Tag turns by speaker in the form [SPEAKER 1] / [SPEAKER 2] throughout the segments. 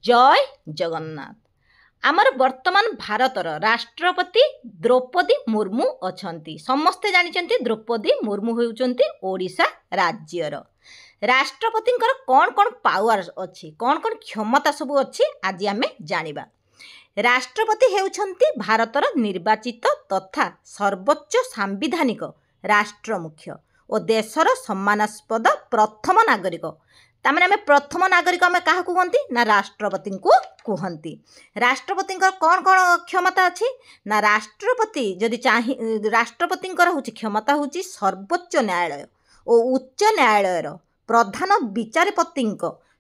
[SPEAKER 1] जय जगन्नाथ। आमर वर्तमान भारतर राष्ट्रपति द्रौपदी मुर्मू अछंती। समस्ते जानिचंती द्रौपदी मुर्मू होउचंती ओडिशा राज्यर राष्ट्रपति कौन कौन पावर अच्छी कौन कौन क्षमता सब अच्छी आज आम जानिबा। राष्ट्रपति हेउछंती भारतर निर्वाचित तथा सर्वोच्च सांविधानिक राष्ट्र मुख्य और देशर सम्मानास्पद प्रथम नागरिक। तामें आम प्रथम नागरिक आम क्या कहती ना राष्ट्रपति को कहती। राष्ट्रपति कौन कौन क्षमता अच्छी ना राष्ट्रपति जदि चाहे राष्ट्रपति हूँ क्षमता हूँ सर्वोच्च न्यायालय और उच्च न्यायालय प्रधान विचारपति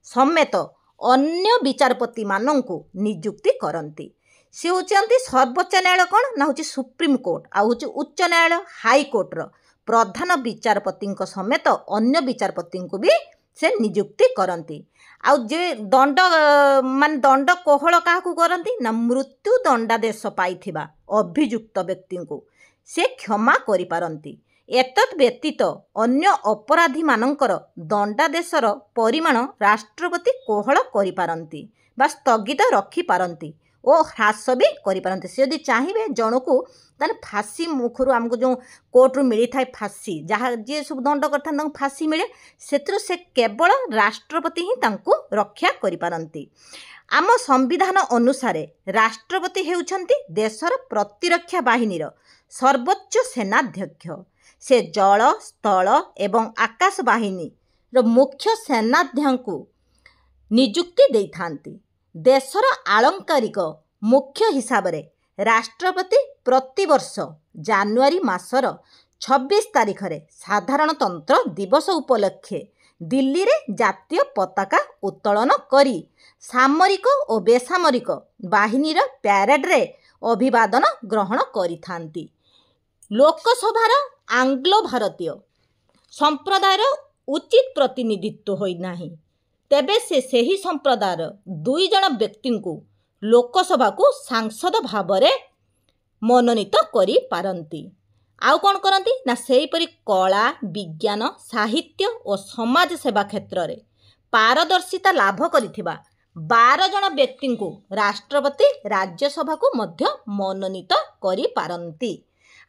[SPEAKER 1] समेत अन्य विचारपति मानू नियुक्ति करती। सी हूँ सर्वोच्च न्यायालय कौन ना हूँ सुप्रीम कोर्ट आ हूँ उच्च न्यायालय हाईकोर्टर प्रधान विचारपति समेत अन्य विचारपति को भी से नियुक्ति करती। आउ जे दंड मान दंड कोहल क्या करती ना मृत्यु दंडादेश पाइथिबा अभियुक्त व्यक्ति को से क्षमा करि पारंती। एतत् व्यतीत अन्य अपराधी मानकर दंडादेशर परिमाण राष्ट्रपति कोहल करि पारंती बा स्थगित रखि पारंती और ह्रास भी करि पारंती। से यदि चाहिए जन को ताने फांसी मुखर आमको जो कोर्टरू मिली था फांसी जहाँ जी सब दंड करता फांसी मिले से केवल राष्ट्रपति ही तांको रक्षा करि पारंती। आम संविधान अनुसार राष्ट्रपति हेउछंती देशर प्रतिरक्षा बाहिनीर सर्वोच्च सेनाध्यक्ष। से जल स्थल एवं आकाश बाहिनी मुख्य सेनाध्यक्ष को नियुक्ति देइथांती। देशर आलंकारिक मुख्य हिसाब रे राष्ट्रपति प्रतिवर्ष जानुआरी मासर 26 तारिख रे साधारणतंत्र दिवस उपलक्षे दिल्ली रे जातीय पताका उत्तोलन करी सामरिक और बेसामरिक बाहिनीर प्यारेड रे अभिवादन ग्रहण करिथांती। लोकसभार आंग्लो भारतीय संप्रदायर उचित प्रतिनिधित्व होई नाही तेबे से सही संप्रदायर 2 जन व्यक्ति को लोकसभा को सांसद भाव में मनोनीत करि पारंती। आउ कौन करती ना सेहीपरि कला विज्ञान साहित्य और समाज सेवा क्षेत्र में पारदर्शिता लाभ करिथिबा 12 जन व्यक्ति को राष्ट्रपति राज्यसभा को मध्य मनोनीत करि पारंती।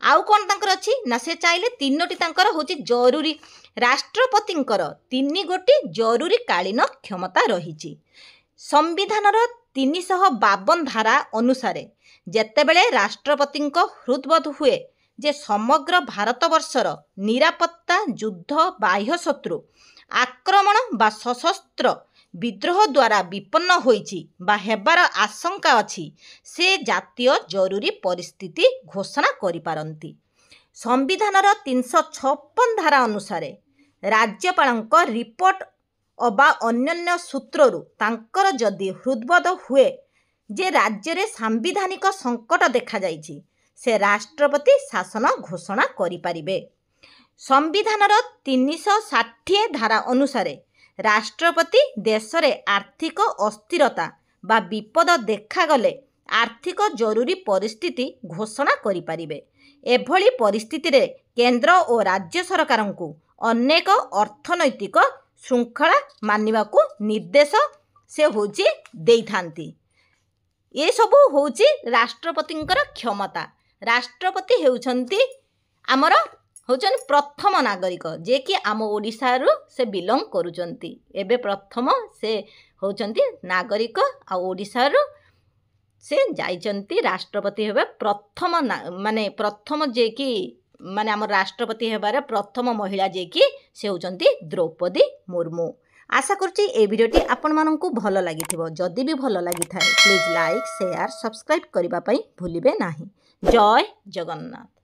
[SPEAKER 1] आउ कौन तांकर अच्छी ना से चाहिले 3टी तांकर होची जरूरी राष्ट्रपतिंकर 3 गोटी जरूरी कालीन क्षमता रही। संविधानर 352 धारा अनुसार जेतेबेले राष्ट्रपति हृदबोध हुए जे समग्र भारतवर्षर निरापत्ता युद्ध बाह्य शत्रु आक्रमण बा सशस्त्र विद्रोह द्वारा विपन्न होइछि बा हेबार आशंका अछि से जातीय जरूरी परिस्थिति घोषणा करि पारंती। संविधानर 356 धारा अनुसार राज्यपालक रिपोर्ट अबा अन्य सूत्ररू तांकर जदि हृदबोध हुए जे राज्य रे सांविधानिक संकट देखा जाइछि से राष्ट्रपति शासन घोषणा करि पारिबे। संविधानर 360 धारा अनुसार राष्ट्रपति देश रे आर्थिक अस्थिरता बा विपद देखागले आर्थिक जरूरी परिस्थिति घोषणा करि पारिबे। एभली परिस्थिति रे केंद्र और राज्य सरकार को अनेक अर्थनैतिक श्रृंखला मानिबा को निर्देश से होची देइथांती। ये सब होची राष्ट्रपतिंकर क्षमता। राष्ट्रपति हेउछंती आमर होचन प्रथम नागरिक जे कि आम ओडिशा रु से बिलोंग करूचंती। एबे प्रथम से होचंती नागरिक आ ओडिशा रु से जाइचंती राष्ट्रपति हेबे प्रथम माने प्रथम जे कि माने आम राष्ट्रपति हेबार प्रथम महिला जे कि से होचंती द्रौपदी मुर्मू। आशा करछि ए भिडियोटी आपण माननकु भल लागिथिबो। जदि भी भल लागिथाय प्लीज लाइक शेयर सब्सक्राइब करिबा पई भूलिबे नाही। जय जगन्नाथ।